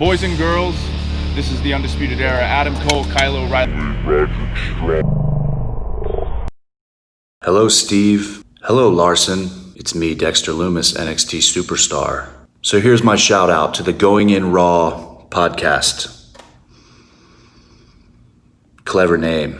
Boys and girls, this is the Undisputed Era. Adam Cole, Kyle O'Reilly. Hello, Steve. Hello, Larson. It's me, Dexter Lumis, NXT Superstar. So here's my shout out to the Going In Raw podcast. Clever name.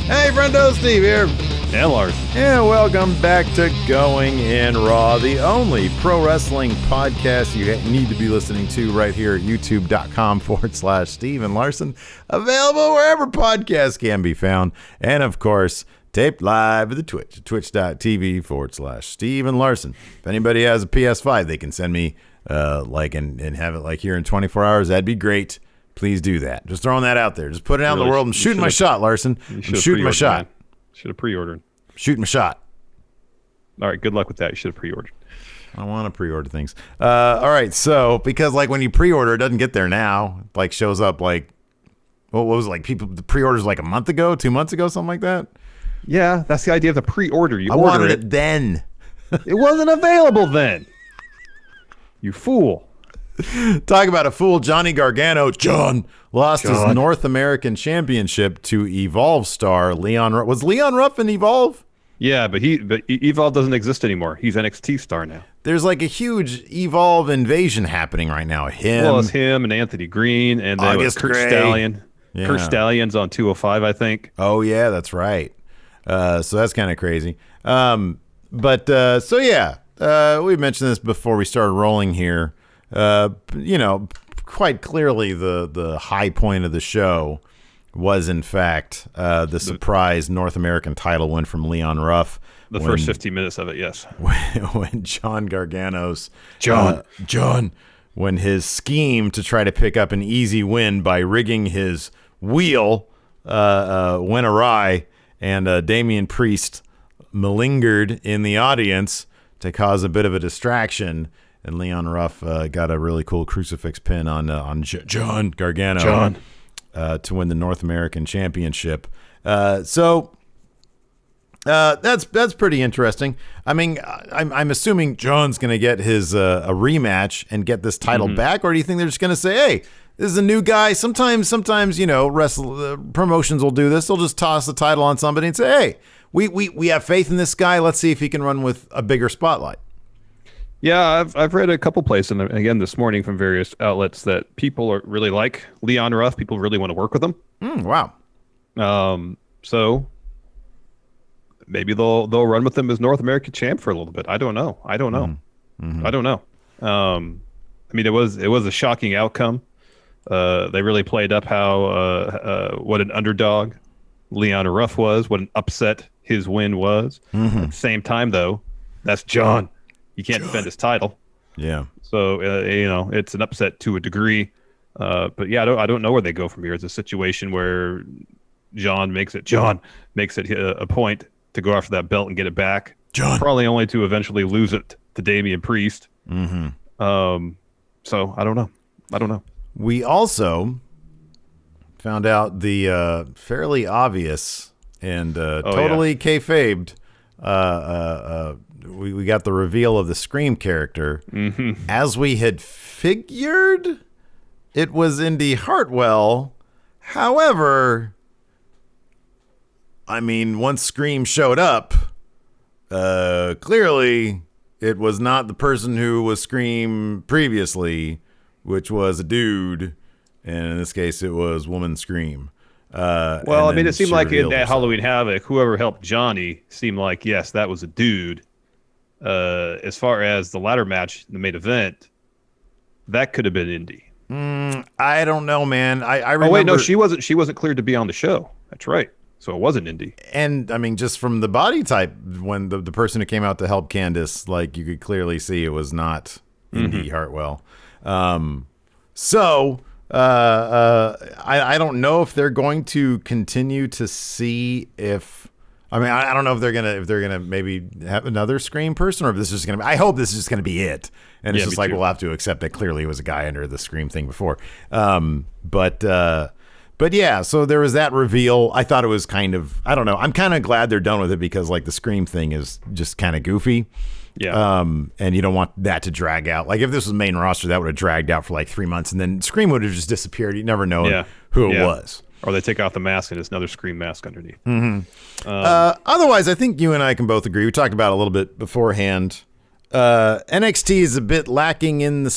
Hey, friendo, Steve here. And Larson. And welcome back to Going In Raw, the only pro wrestling podcast you need to be listening to right here at youtube.com/Steve and Larson. Available wherever podcasts can be found. And of course, taped live at the Twitch, twitch.tv/Steve and Larson. If anybody has a PS5, they can send me and have it like here in 24 hours. That'd be great. Please do that. Just throwing that out there. Just put it out in the world. I'm shooting my shot, Larson. I'm shooting my shot. Should have pre-ordered. Shooting my shot. All right, good luck with that. You should have pre-ordered. I want to pre-order things. All right, so because like when you pre-order, it doesn't get there now. It, like shows up like what was it, like people the pre-orders like a month ago, 2 months ago, something like that. Yeah, that's the idea of the pre-order. I wanted it then. It wasn't available then. You fool. Talk about a fool. Johnny Gargano, lost his North American Championship to Evolve star Leon Ruff. Was Leon Ruff in Evolve? Yeah, but Evolve doesn't exist anymore. He's NXT star now. There's like a huge Evolve invasion happening right now. It's him and Anthony Green and then Kurt Stallion. Yeah. Kurt Stallion's on 205, I think. Oh yeah, that's right. So that's kind of crazy. We mentioned this before we started rolling here. Quite clearly the high point of the show was, in fact, the surprise North American title win from Leon Ruff. The first 15 minutes of it, yes. When John Gargano's... when his scheme to try to pick up an easy win by rigging his wheel went awry, and Damian Priest malingered in the audience to cause a bit of a distraction. And Leon Ruff got a really cool crucifix pin on John Gargano to win the North American Championship. That's pretty interesting. I mean, I'm assuming John's going to get his a rematch and get this title back, or do you think they're just going to say, "Hey, this is a new guy"? Sometimes promotions will do this. They'll just toss the title on somebody and say, "Hey, we have faith in this guy. Let's see if he can run with a bigger spotlight." Yeah, I've read a couple places, and again this morning from various outlets, that people really like Leon Ruff. People really want to work with him. Wow. So maybe they'll run with him as North American champ for a little bit. I don't know. I don't know. I mean, it was a shocking outcome. They really played up how what an underdog Leon Ruff was, what an upset his win was. At the same time, though, that's John. You can't defend his title. Yeah. So, it's an upset to a degree. But yeah, I don't know where they go from here. It's a situation where John makes it a point to go after that belt and get it back. Probably only to eventually lose it to Damian Priest. So I don't know. We also found out the fairly obvious and totally kayfabed we got the reveal of the Scream character. As we had figured, it was Indy Hartwell. However, I mean, once Scream showed up, clearly it was not the person who was Scream previously, which was a dude, and in this case, it was Woman Scream. Well, I mean, it seemed like in Halloween Havoc, whoever helped Johnny seemed like, yes, that was a dude. As far as the ladder match, the main event, that could have been Indy. I don't know, man. I remember. Oh wait, no, she wasn't cleared to be on the show. That's right. So it wasn't Indy. And I mean, just from the body type, when the person who came out to help Candice, like you could clearly see it was not Indy Hartwell. I don't know if they're going to continue to see if. I mean, I don't know if they're gonna maybe have another Scream person, or if this is gonna. I hope this is just gonna be it, and it's just like we'll have to accept that clearly it was a guy under the Scream thing before. But But yeah, so there was that reveal. I thought it was kind of, I don't know. I'm kind of glad they're done with it because like the Scream thing is just kind of goofy. Yeah. And you don't want that to drag out. Like if this was main roster, that would have dragged out for like 3 months and then Scream would have just disappeared. You'd never know who it was. Or they take off the mask and it's another Scream mask underneath. Otherwise, I think you and I can both agree. We talked about it a little bit beforehand. NXT is a bit lacking in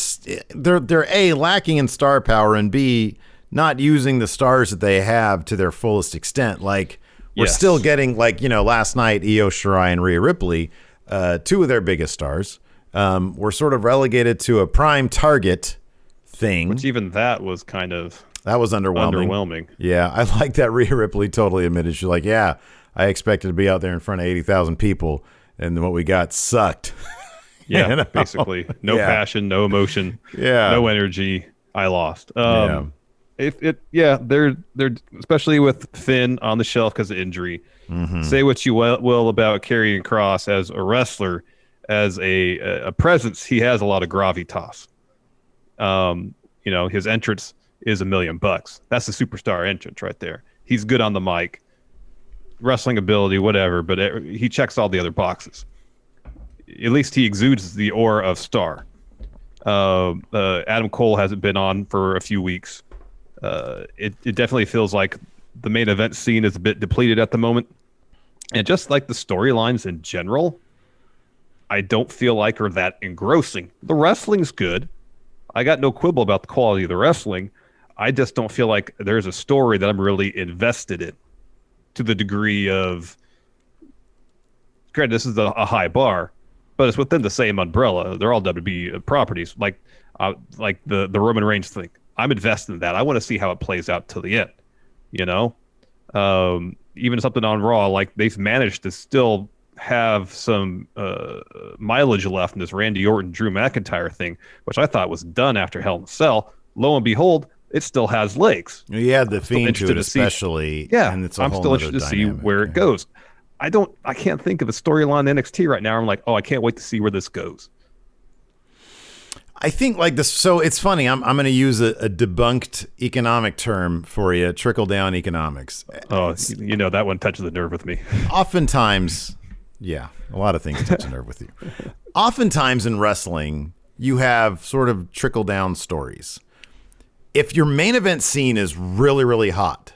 they're A, lacking in star power, and B, not using the stars that they have to their fullest extent. Like we're still getting like, last night, Io Shirai and Rhea Ripley, two of their biggest stars, were sort of relegated to a prime target thing. Which even that was kind of... That was underwhelming. Yeah, I like that Rhea Ripley totally admitted. She's like, yeah, I expected to be out there in front of 80,000 people, and what we got sucked. Yeah, basically. No passion, no emotion, no energy. I lost. They're especially with Finn on the shelf because of injury. Say what you will about Karrion Kross as a wrestler, as a presence. He has a lot of gravitas. His entrance is $1 million. That's the superstar entrance right there. He's good on the mic, wrestling ability, whatever, but he checks all the other boxes. At least he exudes the aura of star. Adam Cole hasn't been on for a few weeks. It definitely feels like the main event scene is a bit depleted at the moment. And just like the storylines in general, I don't feel like are that engrossing. The wrestling's good. I got no quibble about the quality of the wrestling. I just don't feel like there's a story that I'm really invested in to the degree of, granted, this is a high bar, but it's within the same umbrella. They're all WWE properties, like the Roman Reigns thing. I'm invested in that. I want to see how it plays out till the end. Even something on Raw, like they've managed to still have some mileage left in this Randy Orton, Drew McIntyre thing, which I thought was done after Hell in a Cell. Lo and behold, it still has legs. Yeah, the Fiend to it especially. Yeah, and it's I'm still interested to see where it goes. I can't think of a storyline in NXT right now. I'm like, I can't wait to see where this goes. I think like this. So it's funny. I'm going to use a debunked economic term for you. Trickle down economics. That one touches the nerve with me. Oftentimes, yeah, a lot of things touch the nerve with you. Oftentimes in wrestling, you have sort of trickle down stories. If your main event scene is really, really hot,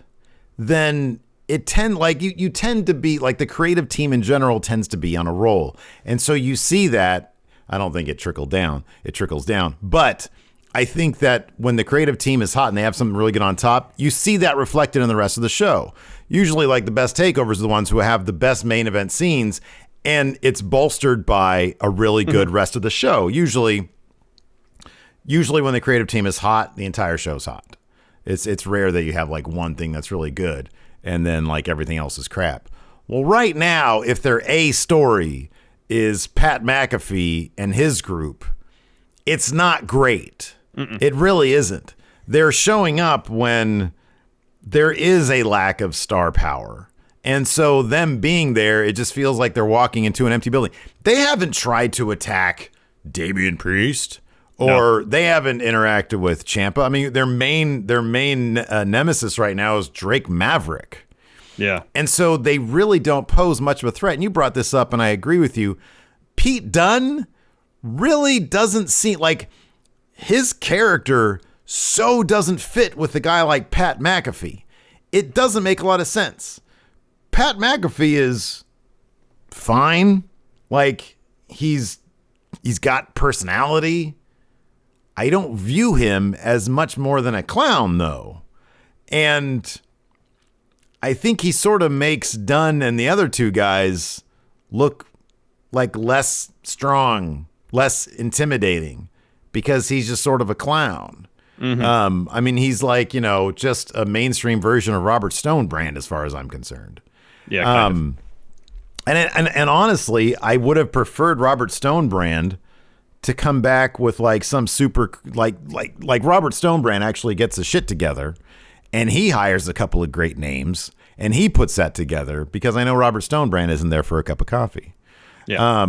then you tend to be like the creative team in general tends to be on a roll. And so you see that. I don't think it trickles down. But I think that when the creative team is hot and they have something really good on top, you see that reflected in the rest of the show. Usually like the best takeovers are the ones who have the best main event scenes, and it's bolstered by a really good rest of the show. Usually when the creative team is hot, the entire show's hot. It's rare that you have like one thing that's really good and then like everything else is crap. Well, right now, if their A story is Pat McAfee and his group, it's not great. It really isn't. They're showing up when there is a lack of star power. And so them being there, it just feels like they're walking into an empty building. They haven't tried to attack Damian Priest, or they haven't interacted with Ciampa. I mean, their main nemesis right now is Drake Maverick. Yeah. And so they really don't pose much of a threat. And you brought this up, and I agree with you. Pete Dunne really doesn't seem like his character so doesn't fit with a guy like Pat McAfee. It doesn't make a lot of sense. Pat McAfee is fine. Like he's got personality. I don't view him as much more than a clown, though. And I think he sort of makes Dunn and the other two guys look like less strong, less intimidating, because he's just sort of a clown. I mean, he's like, just a mainstream version of Robert Stone brand as far as I'm concerned. Yeah. Kind of. And honestly, I would have preferred Robert Stone brand to come back with like some super like Robert Stone brand actually gets his shit together. And he hires a couple of great names, and he puts that together because I know Robert Stone brand isn't there for a cup of coffee. Yeah.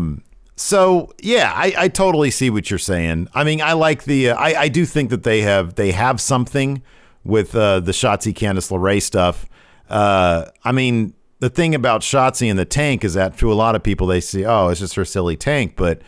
So yeah, I totally see what you're saying. I mean, I like the. I do think that they have something with the Shotzi Candice LeRae stuff. I mean, the thing about Shotzi and the tank is that to a lot of people, they see, oh, it's just her silly tank. But,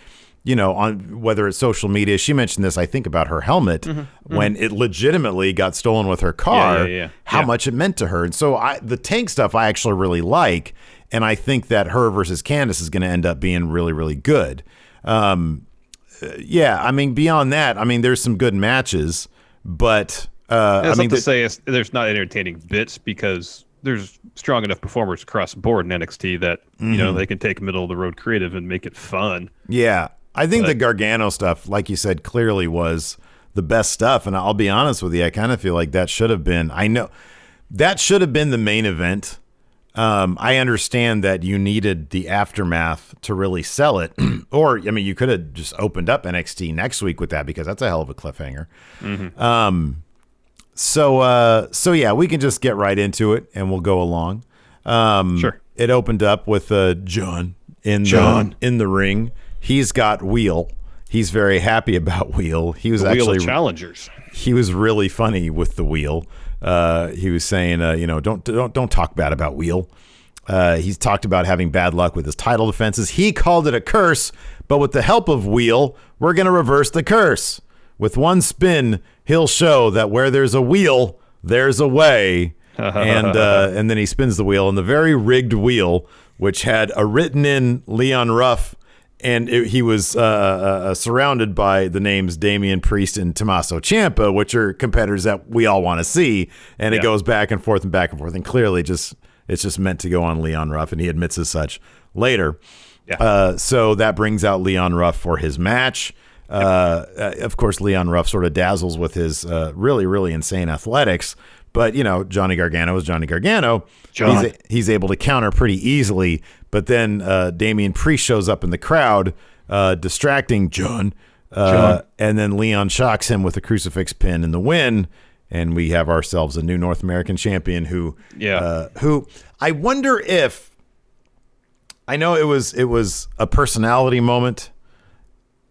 you know, on whether it's social media, she mentioned this, I think, about her helmet when it legitimately got stolen with her car, how much it meant to her. And so the tank stuff I actually really like. And I think that her versus Candice is going to end up being really, really good. I mean, beyond that, I mean, there's some good matches, but I mean, to say there's not entertaining bits because there's strong enough performers across the board in NXT that you know they can take middle of the road creative and make it fun. Yeah, I think the Gargano stuff, like you said, clearly was the best stuff. And I'll be honest with you, I kind of feel like that should have been. I know that should have been the main event. I understand that you needed the aftermath to really sell it, or I mean, you could have just opened up NXT next week with that because that's a hell of a cliffhanger. So yeah, we can just get right into it and we'll go along. Sure. It opened up with John in the ring. He's got Wheel. He's very happy about Wheel. He was Wheel of challengers. He was really funny with the Wheel. He was saying, you know, don't talk bad about Wheel. He's talked about having bad luck with his title defenses. He called it a curse, but with the help of Wheel, we're going to reverse the curse. With one spin, he'll show that where there's a wheel, there's a way. And then he spins the wheel, and the very rigged wheel, which had a written-in Leon Ruff, and he was surrounded by the names Damian Priest and Tommaso Ciampa, which are competitors that we all want to see. And it goes back and forth and back and forth. And clearly it's just meant to go on Leon Ruff, and he admits as such later. So that brings out Leon Ruff for his match. Of course, Leon Ruff sort of dazzles with his really, really insane athletics. But, you know, Johnny Gargano is Johnny Gargano. He's able to counter pretty easily. But then Damian Priest shows up in the crowd, distracting John. And then Leon shocks him with a crucifix pin in the win. And we have ourselves a new North American champion who I wonder if, I know it was a personality moment.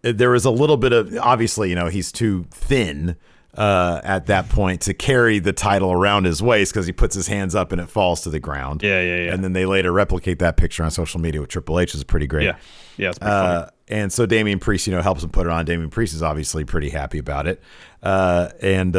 There was a little bit of, obviously, you know, he's too thin at that point to carry the title around his waist because he puts his hands up and it falls to the ground. And then they later replicate that picture on social media with Triple H. Is pretty great. It's pretty funny. And so Damian Priest, you know, helps him put it on. Damian Priest is obviously pretty happy about it. And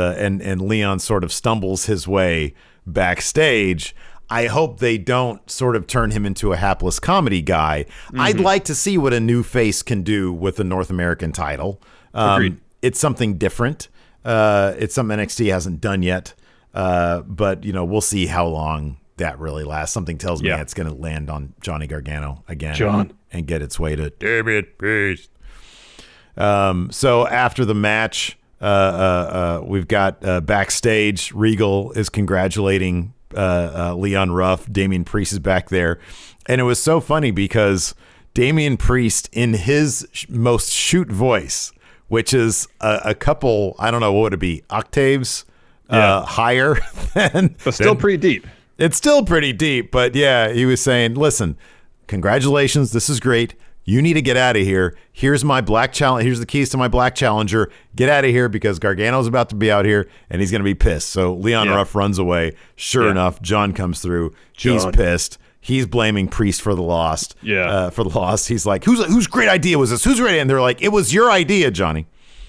Leon sort of stumbles his way backstage. I hope they don't sort of turn him into a hapless comedy guy. I'd like to see what a new face can do with the North American title. Agreed. It's something different. It's something NXT hasn't done yet. But, you know, we'll see how long that really lasts. Something tells me it's going to land on Johnny Gargano again and get its way to Damian Priest. So after the match, we've got backstage. Regal is congratulating Leon Ruff. Damian Priest is back there. And it was so funny because Damian Priest, in his most shoot voice, which is a couple, I don't know, what would it be, octaves higher than... But still pretty deep. It's still pretty deep, but yeah, he was saying, listen, congratulations, this is great. You need to get out of here. Here's my black challenge. Here's the keys to my black challenger. Get out of here because Gargano's about to be out here and he's going to be pissed. So Leon Ruff runs away. Sure enough, John comes through. He's pissed. He's blaming Priest for the loss. For the loss. He's like, whose great idea was this? Who's great? And they're like, it was your idea, Johnny.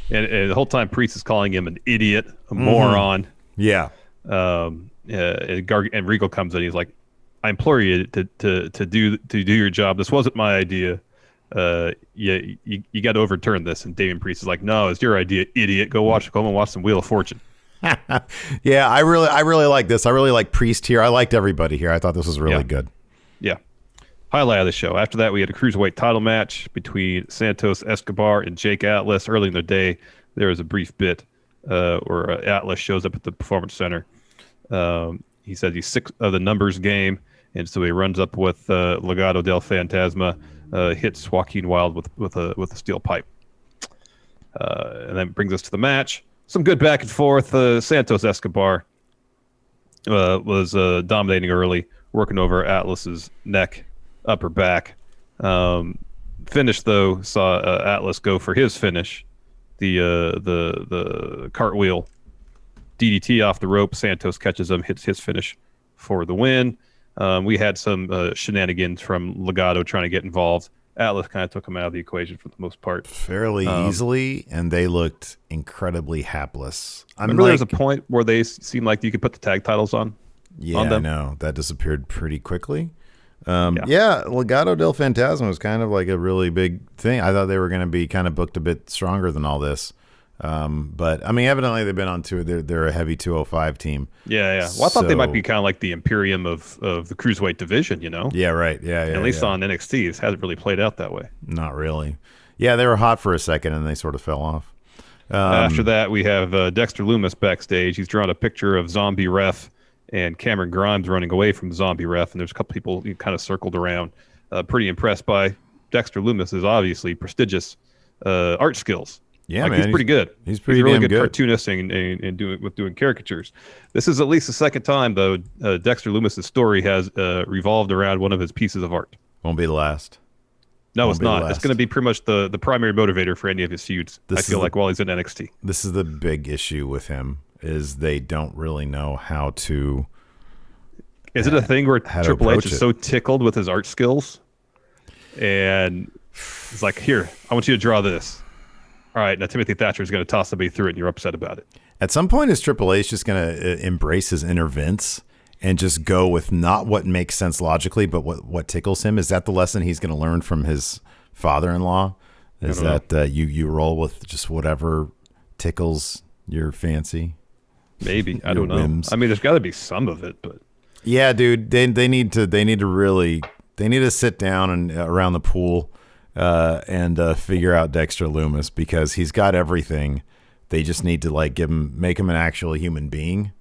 And the whole time Priest is calling him an idiot, a moron. And Regal comes in. He's like, I implore you to do your job. This wasn't my idea. You got to overturn this. And Damian Priest is like, no, it's your idea, idiot. Go home and watch some Wheel of Fortune. Yeah, I really like this. I really like Priest here. I liked everybody here. I thought this was really good. Yeah. Highlight of the show. After that, we had a cruiserweight title match between Santos, Escobar, and Jake Atlas. Early in the day, there was a brief bit where Atlas shows up at the Performance Center. He said he's sick of the numbers game, and so he runs up with Legado del Fantasma, hits Joaquin Wilde with a steel pipe. And that brings us to the match. Some good back and forth. Santos Escobar was dominating early, working over Atlas's neck, upper back. Finish, though, saw Atlas go for his finish, the cartwheel DDT off the rope. Santos catches him, hits his finish for the win. We had some shenanigans from Legado trying to get involved. Atlas kind of took him out of the equation for the most part. Fairly easily, and they looked incredibly hapless. Remember there was a point where they seemed like you could put the tag titles on them? I know. That disappeared pretty quickly. Legado del Fantasma was kind of like a really big thing. I thought they were going to be kind of booked a bit stronger than all this. But I mean, evidently they've been on tour. They're a heavy 205 team. Yeah. Well, I thought they might be kind of like the Imperium of the cruiserweight division, you know? Yeah, right. Yeah. At least on NXT, it hasn't really played out that way. Not really. Yeah, they were hot for a second and they sort of fell off. After that, we have Dexter Lumis backstage. He's drawn a picture of Zombie Ref and Cameron Grimes running away from Zombie Ref, and there's a couple people kind of circled around. Pretty impressed by Dexter Lumis' obviously prestigious art skills. Yeah, man, he's pretty good. He's pretty really damn good cartoonist and doing caricatures. This is at least the second time though Dexter Lumis' story has revolved around one of his pieces of art. Won't be the last. No, it's not. It's going to be pretty much the primary motivator for any of his feuds. I feel like while he's in NXT. This is the big issue with him is they don't really know how to. Is it a thing where Triple H is so tickled with his art skills, and it's like, here, I want you to draw this. All right, now Timothy Thatcher is going to toss somebody through it, and you're upset about it. At some point, is Triple H just going to embrace his inner Vince and just go with not what makes sense logically, but what tickles him? Is that the lesson he's going to learn from his father-in-law? Is that you roll with just whatever tickles your fancy? Maybe. I don't know. Whims. I mean, there's got to be some of it, but yeah, dude, they need to sit down and around the pool and figure out Dexter Lumis because he's got everything. They just need to make him an actual human being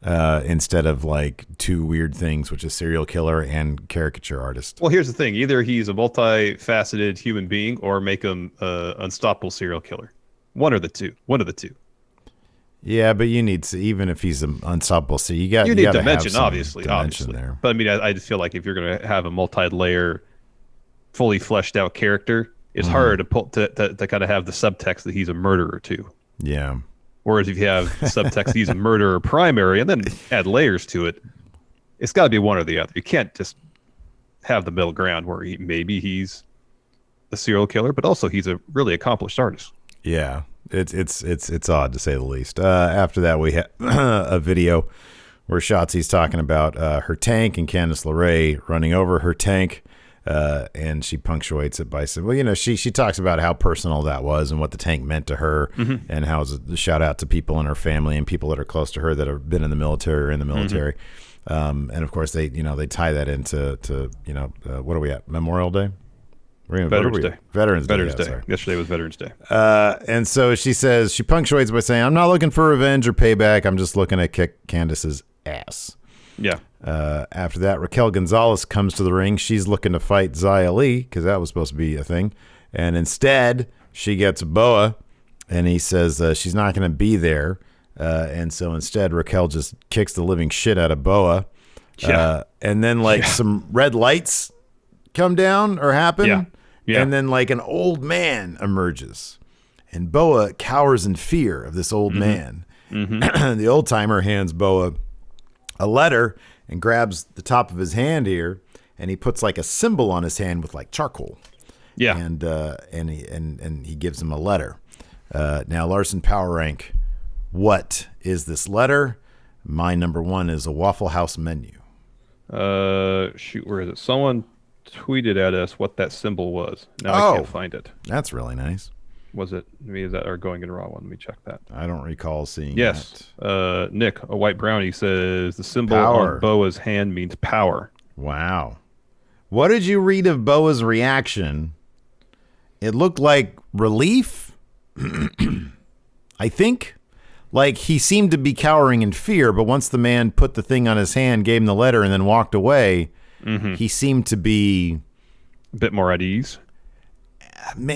instead of like two weird things, which is serial killer and caricature artist. Well, here's the thing: either he's a multifaceted human being, or make him unstoppable serial killer. One of the two. Yeah, but you need to, even if he's unstoppable, so you need dimension, obviously. There. But I mean, I just feel like if you're going to have a multi-layer, fully fleshed out character, it's harder to kind of have the subtext that he's a murderer too. Yeah. Whereas if you have subtext he's a murderer primary and then add layers to it, it's got to be one or the other. You can't just have the middle ground where maybe he's a serial killer, but also he's a really accomplished artist. Yeah, it's odd to say the least. After that, we had a video where Shotzi's talking about her tank and Candice LeRae running over her tank. And she punctuates it by saying, well, you know, she talks about how personal that was and what the tank meant to her and how it's a shout out to people in her family and people that are close to her that have been in the military or in the military. And of course they tie that into what are we at? Memorial Day? Veterans Day. Veterans Day. Sorry. Yesterday was Veterans Day. And so she says, she punctuates by saying, I'm not looking for revenge or payback. I'm just looking to kick Candice's ass. Yeah. After that, Raquel Gonzalez comes to the ring. She's looking to fight Xia Li because that was supposed to be a thing. And instead, she gets Boa, and he says she's not going to be there. And so instead, Raquel just kicks the living shit out of Boa. Yeah. And then, some red lights come down or happen. Yeah. Yeah. And then, an old man emerges. And Boa cowers in fear of this old man. The old timer hands Boa a letter and grabs the top of his hand here, and he puts a symbol on his hand with charcoal. Yeah. And he gives him a letter. Now, Larson Power Rank, what is this letter? My number one is a Waffle House menu. Shoot, where is it? Someone tweeted at us what that symbol was. Now I can't find it. That's really nice. Was it me? Is that our Going in Raw one? Let me check that. I don't recall seeing that. Yes. Nick, a white brownie, says the symbol power on Boa's hand means power. Wow. What did you read of Boa's reaction? It looked like relief. I think. He seemed to be cowering in fear, but once the man put the thing on his hand, gave him the letter, and then walked away, he seemed to be a bit more at ease.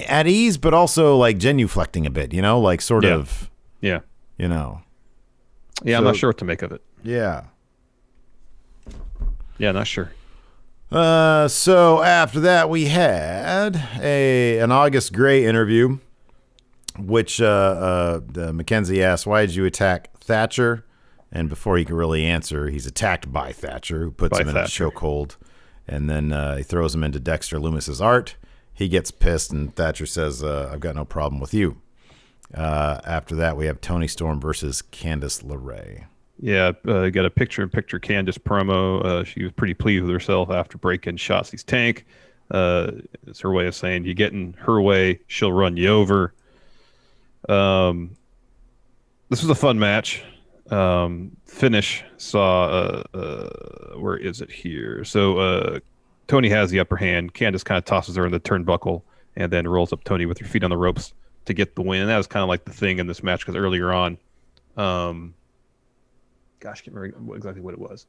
At ease, but also genuflecting a bit, sort of. Yeah. Yeah, I'm not sure what to make of it. Yeah. Yeah, not sure. So after that, we had an August Gray interview, which Mackenzie asked, why did you attack Thatcher. And before he can really answer, he's attacked by Thatcher, who puts him in a chokehold. And then he throws him into Dexter Lumis's art. He gets pissed, and Thatcher says, I've got no problem with you. After that, we have Toni Storm versus Candice LeRae. Yeah, got a picture-in-picture Candice promo. She was pretty pleased with herself after breaking Shotzi's tank. It's her way of saying, you get in her way, she'll run you over. This was a fun match. Finish saw, where is it here? So Toni has the upper hand. Candice kind of tosses her in the turnbuckle and then rolls up Toni with her feet on the ropes to get the win. And that was kind of like the thing in this match because earlier on, I can't remember exactly what it was,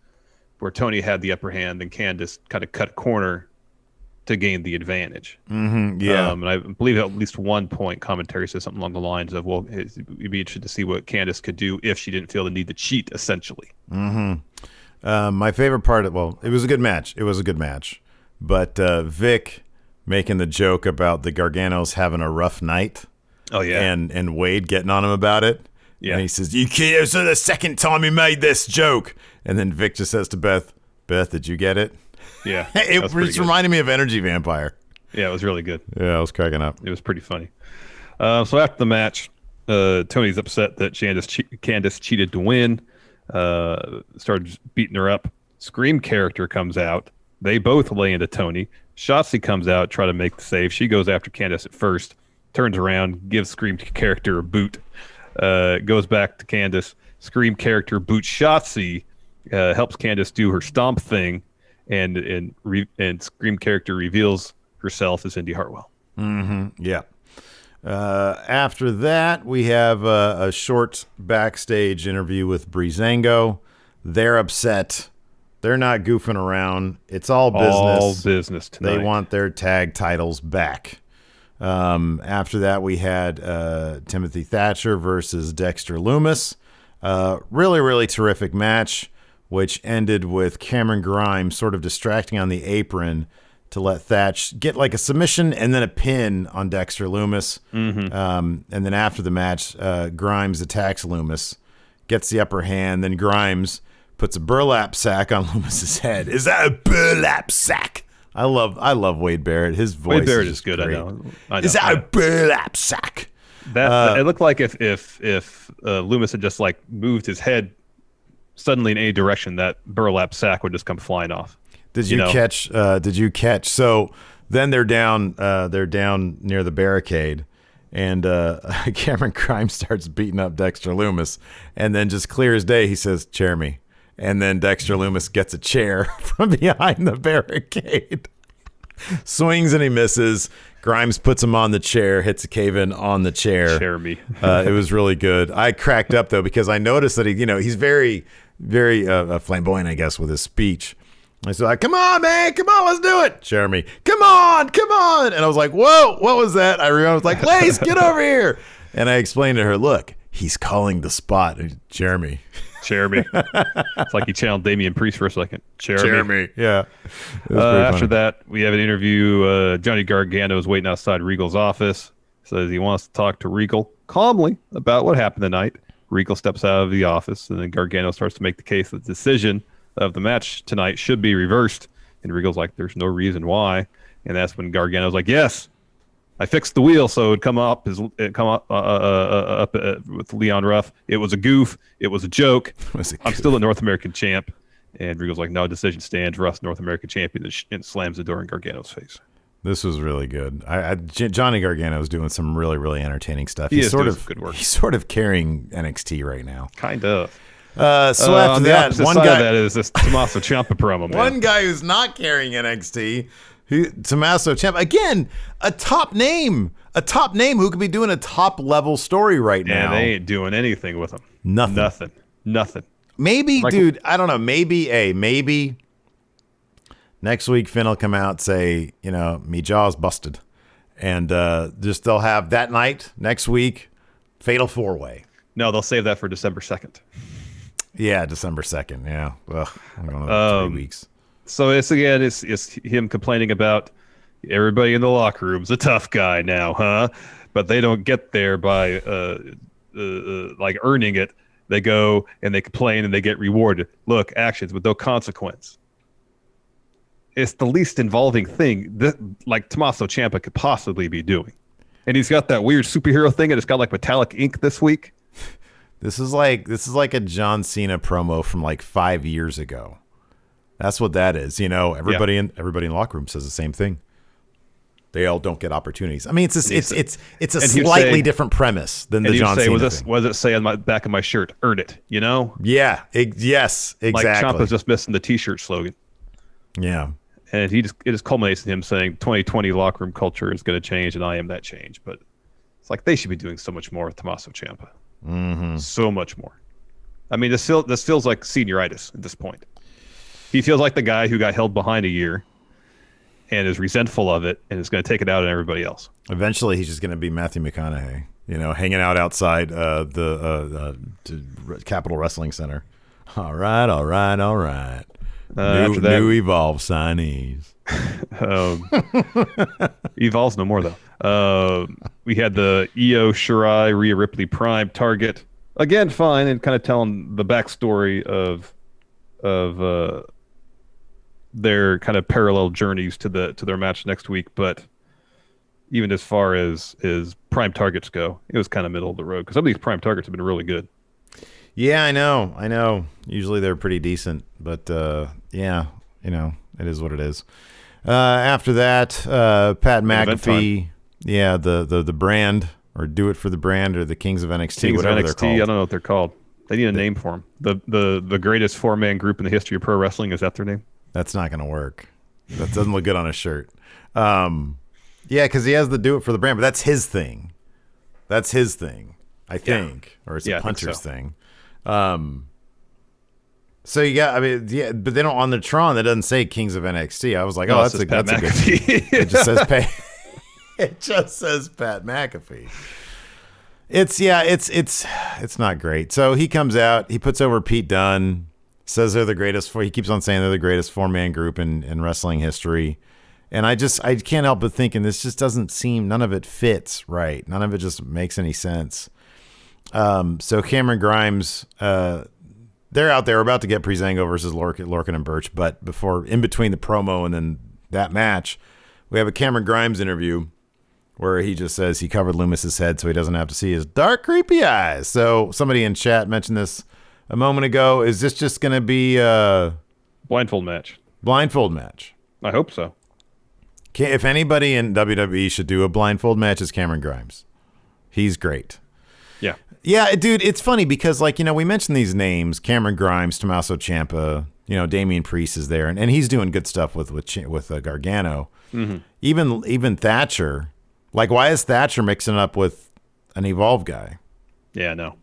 where Toni had the upper hand and Candice kind of cut a corner to gain the advantage. Mm-hmm, yeah. And I believe at least one point commentary says something along the lines of, well, it'd be interested to see what Candice could do if she didn't feel the need to cheat, essentially. Mm-hmm. My favorite part it was a good match. It was a good match. But Vic making the joke about the Garganos having a rough night. Oh, yeah. And Wade getting on him about it. Yeah. And he says, "You can't." It's the second time he made this joke. And then Vic just says to Beth, "Did you get it?" Yeah. It just reminded me of Energy Vampire. Yeah, it was really good. Yeah, I was cracking up. It was pretty funny. So after the match, Tony's upset that Candice cheated to win. Started beating her up. Scream character comes out. They both lay into Toni. Shotzi comes out, try to make the save. She goes after Candice at first, turns around, gives Scream character a boot. Goes back to Candice. Scream character boots Shotzi, helps Candice do her stomp thing, and Scream character reveals herself as Indy Hartwell. Mm-hmm. Yeah. After that, we have a short backstage interview with Breezango. They're upset. They're not goofing around. It's all business. All business tonight. They want their tag titles back. After that, we had Timothy Thatcher versus Dexter Lumis. Really, really terrific match, which ended with Cameron Grimes sort of distracting on the apron to let Thatch get like a submission and then a pin on Dexter Lumis. Mm-hmm. And then after the match, Grimes attacks Lumis, gets the upper hand. Then Grimes puts a burlap sack on Loomis's head. Is that a burlap sack? I love Wade Barrett. His voice. Wade Barrett is good. Great. I know. Is that a burlap sack? That it looked like if Lumis had just like moved his head suddenly in any direction, that burlap sack would just come flying off. Did you catch? Did you catch? So then they're down near the barricade, and Cameron Grimes starts beating up Dexter Lumis, and then just clear as day, he says, "Chair me." And then Dexter Lumis gets a chair from behind the barricade. Swings and he misses. Grimes puts him on the chair, hits a cave-in on the chair. Chair me. It was really good. I cracked up, though, because I noticed that he's very, very flamboyant, I guess, with his speech. I was like, come on, man. Come on, let's do it. Chair me. Come on. And I was like, whoa, what was that? I remember I was like, Lace, get over here. And I explained to her, look, he's calling the spot. Jeremy. Jeremy. It's like he channeled Damian Priest for a second. Jeremy. Yeah. After that, we have an interview. Johnny Gargano is waiting outside Regal's office. Says he wants to talk to Regal calmly about what happened tonight. Regal steps out of the office, and then Gargano starts to make the case that the decision of the match tonight should be reversed. And Regal's like, there's no reason why. And that's when Gargano's like, yes, I fixed the wheel so it'd come up with Leon Ruff. It was a goof. It was a joke. I'm still a North American champ. And Regal's like, no, decision stands. Ruff's North American champion, and slams the door in Gargano's face. This was really good. Johnny Gargano is doing some really, really entertaining stuff. He's sort of good work. He's sort of carrying NXT right now. Kind of. So after that, one guy that is this Tommaso Ciampa promo. Man. One guy who's not carrying NXT, Tommaso Ciampa, again, a top name who could be doing a top level story right now. They ain't doing anything with him. Nothing. Maybe, dude, I don't know. Maybe next week Finn will come out and say, me jaw's busted, and just they'll have that night next week, Fatal 4-Way. No, they'll save that for December 2nd. Yeah, December 2nd. Yeah. Ugh, I'm going to 3 weeks. So it's him complaining about everybody in the locker room's a tough guy now, huh? But they don't get there by like earning it. They go and they complain and they get rewarded. Look, actions with no consequence. It's the least involving thing that like Tommaso Ciampa could possibly be doing. And he's got that weird superhero thing and it's got like metallic ink this week. This is like a John Cena promo from like 5 years ago. That's what that is. You know, everybody in the locker room says the same thing. They all don't get opportunities. I mean, it's a slightly different premise than the John Cena thing. What does it say on my back of my shirt? Earn it, you know? Yeah. Yes, exactly. Like Ciampa's just missing the T-shirt slogan. Yeah. And it just culminates in him saying 2020 locker room culture is going to change and I am that change. But it's like they should be doing so much more with Tommaso Ciampa. Mm-hmm. So much more. I mean, this feels like senioritis at this point. He feels like the guy who got held behind a year and is resentful of it and is going to take it out on everybody else. Eventually, he's just going to be Matthew McConaughey, you know, hanging out outside the Capitol Wrestling Center. All right. After that, new Evolve signees. Evolve's no more, though. We had the Io Shirai, Rhea Ripley Prime target. Again, fine, and kind of telling the backstory of their kind of parallel journeys to their match next week. But even as far as prime targets go, it was kind of middle of the road because some of these prime targets have been really good. Yeah, I know. Usually they're pretty decent, but yeah, you know, it is what it is. After that, Pat McAfee, yeah, the brand, or Do It for the Brand, or the Kings of NXT, whatever they're called. I don't know what they're called. They need a name for them. The greatest 4-man group in the history of pro wrestling, is that their name? That's not going to work. That doesn't look good on a shirt. Yeah, because he has the Do It for the Brand, but that's his thing. I think, or it's a puncher's thing. So you got, I mean, yeah, but they don't, on the Tron that doesn't say Kings of NXT. I was like, that's a good. It just says it just says Pat McAfee. It's not great. So he comes out, he puts over Pete Dunne, says they're the greatest he keeps on saying they're the greatest 4-man group in wrestling history. And I can't help but thinking this just doesn't seem, none of it fits right. None of it just makes any sense. So Cameron Grimes, they're out there about to get Breezango versus Lorcan and Burch, but in between the promo and then that match, we have a Cameron Grimes interview where he just says he covered Lumis's head so he doesn't have to see his dark, creepy eyes. So somebody in chat mentioned this a moment ago. Is this just going to be a blindfold match? Blindfold match. I hope so. If anybody in WWE should do a blindfold match, it's Cameron Grimes. He's great. Yeah. Yeah, dude, it's funny because, like, you know, we mentioned these names, Cameron Grimes, Tommaso Ciampa, you know, Damian Priest is there, and he's doing good stuff with Gargano. Mm-hmm. Even Thatcher. Like, why is Thatcher mixing up with an Evolve guy? Yeah, no.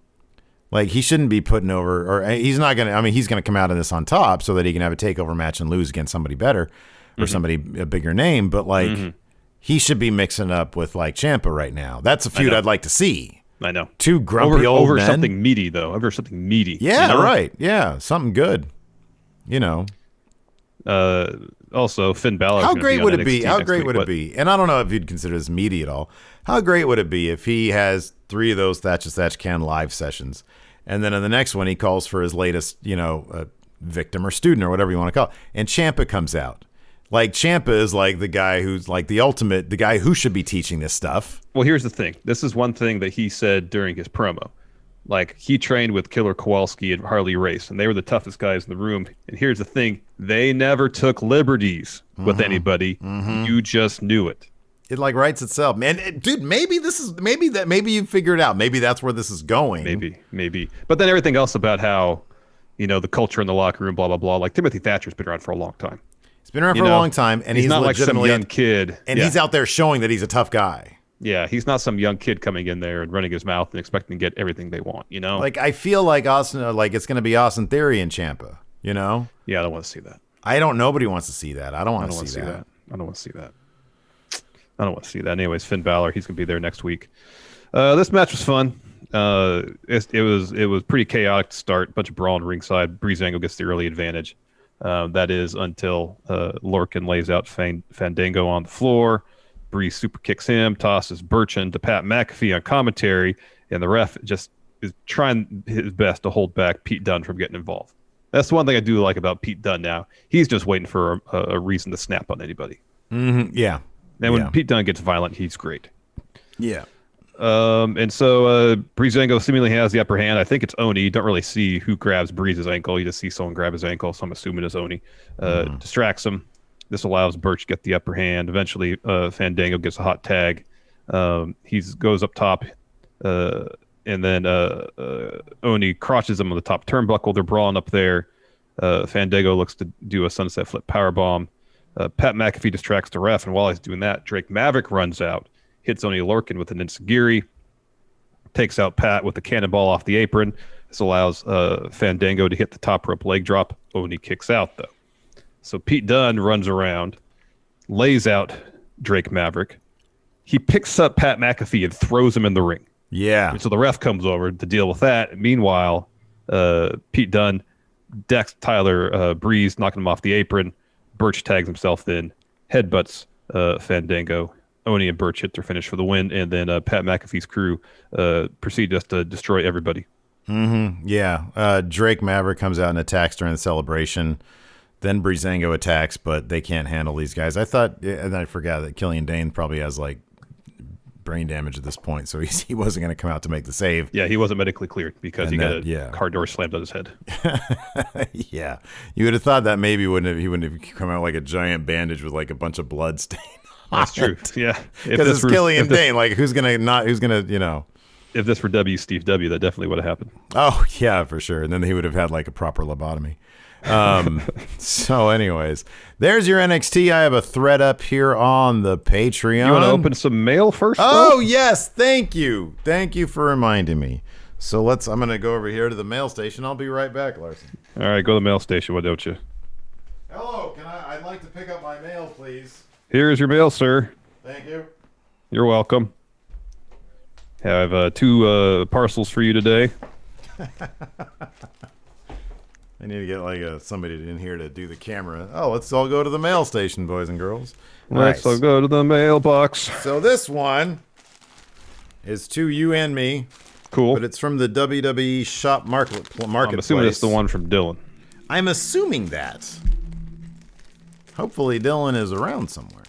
Like, he shouldn't be putting over, or he's not going to, I mean, he's going to come out of this on top so that he can have a takeover match and lose against somebody better or somebody, a bigger name, but, like, he should be mixing up with, like, Ciampa right now. That's a feud I'd like to see. I know. Two grumpy old over men. Something meaty, though. Over something meaty. Yeah, you know? right. Yeah, something good. You know. Also, Finn Balor. How great would it be? How great would it be? And I don't know if you'd consider this meaty at all. How great would it be if he has 3 of those Thatch Can live sessions, and then in the next one he calls for his latest, you know, victim or student or whatever you want to call it, and Ciampa comes out. Like, Ciampa is like the guy who's like the guy who should be teaching this stuff. Well, here's the thing. This is one thing that he said during his promo. Like, he trained with Killer Kowalski and Harley Race, and they were the toughest guys in the room. And here's the thing. They never took liberties with anybody. You just knew it. It, like, writes itself. Man, dude, maybe you figured it out. Maybe that's where this is going. Maybe. But then everything else about how, you know, the culture in the locker room, blah, blah, blah. Like, Timothy Thatcher's been around for a long time. He's been around for a long time, and he's not like some young kid. And he's out there showing that he's a tough guy. Yeah, he's not some young kid coming in there and running his mouth and expecting to get everything they want, you know? Like, I feel like Austin, like it's going to be Austin Theory and Ciampa, you know? Yeah, I don't want to see that. Nobody wants to see that. I don't want to see that. I don't want to see that. I don't want to see that. Anyways, Finn Balor, he's going to be there next week. This match was fun. It was pretty chaotic to start. Bunch of brawling ringside. Breezango gets the early advantage. That is until Lorcan lays out Fandango on the floor. Breeze super kicks him, tosses Burch into Pat McAfee on commentary, and the ref just trying his best to hold back Pete Dunne from getting involved. That's one thing I do like about Pete Dunne now. He's just waiting for a reason to snap on anybody. Mm-hmm. Yeah. And when Pete Dunne gets violent, he's great. Yeah. And so Breezango seemingly has the upper hand. I think it's Oni. You don't really see who grabs Breeze's ankle. You just see someone grab his ankle, so I'm assuming it's Oni. Distracts him. This allows Burch to get the upper hand. Eventually, Fandango gets a hot tag. He goes up top, and then Oni crotches him on the top turnbuckle. They're brawling up there. Fandango looks to do a sunset flip powerbomb. Pat McAfee distracts the ref, and while he's doing that, Drake Maverick runs out, hits Oni Lorcan with an enziguri, takes out Pat with a cannonball off the apron. This allows Fandango to hit the top rope leg drop. Oni kicks out, though. So Pete Dunne runs around, lays out Drake Maverick. He picks up Pat McAfee and throws him in the ring. Yeah. And so the ref comes over to deal with that. Meanwhile, Pete Dunne decks Tyler Breeze, knocking him off the apron. Burch tags himself in, headbutts Fandango. Oni and Burch hit their finish for the win, and then Pat McAfee's crew proceed just to destroy everybody. Mm-hmm. Yeah. Drake Maverick comes out and attacks during the celebration. Then Breezango attacks, but they can't handle these guys. I thought, and I forgot that Killian Dane probably has like brain damage at this point, so he wasn't going to come out to make the save. Yeah, he wasn't medically cleared because he got a car door slammed on his head. Yeah, you would have thought that maybe he wouldn't have come out like a giant bandage with like a bunch of blood stain. That's true. Yeah, because it's Killian Dane. Like who's gonna If this were Steve W, that definitely would have happened. Oh yeah, for sure. And then he would have had like a proper lobotomy. So anyways, there's your NXT. I have a thread up here on the Patreon. You want to open some mail first? Oh, yes. Thank you. Thank you for reminding me. So I'm going to go over here to the mail station. I'll be right back, Larson. All right, go to the mail station. Why don't you? Hello. I'd like to pick up my mail, please. Here's your mail, sir. Thank you. You're welcome. I have 2 parcels for you today. I need to get like somebody in here to do the camera. Oh, let's all go to the mail station, boys and girls. Let's all go to the mailbox. So this one is to you and me. Cool. But it's from the WWE Shop Marketplace. I'm assuming it's the one from Dylan. I'm assuming that. Hopefully Dylan is around somewhere.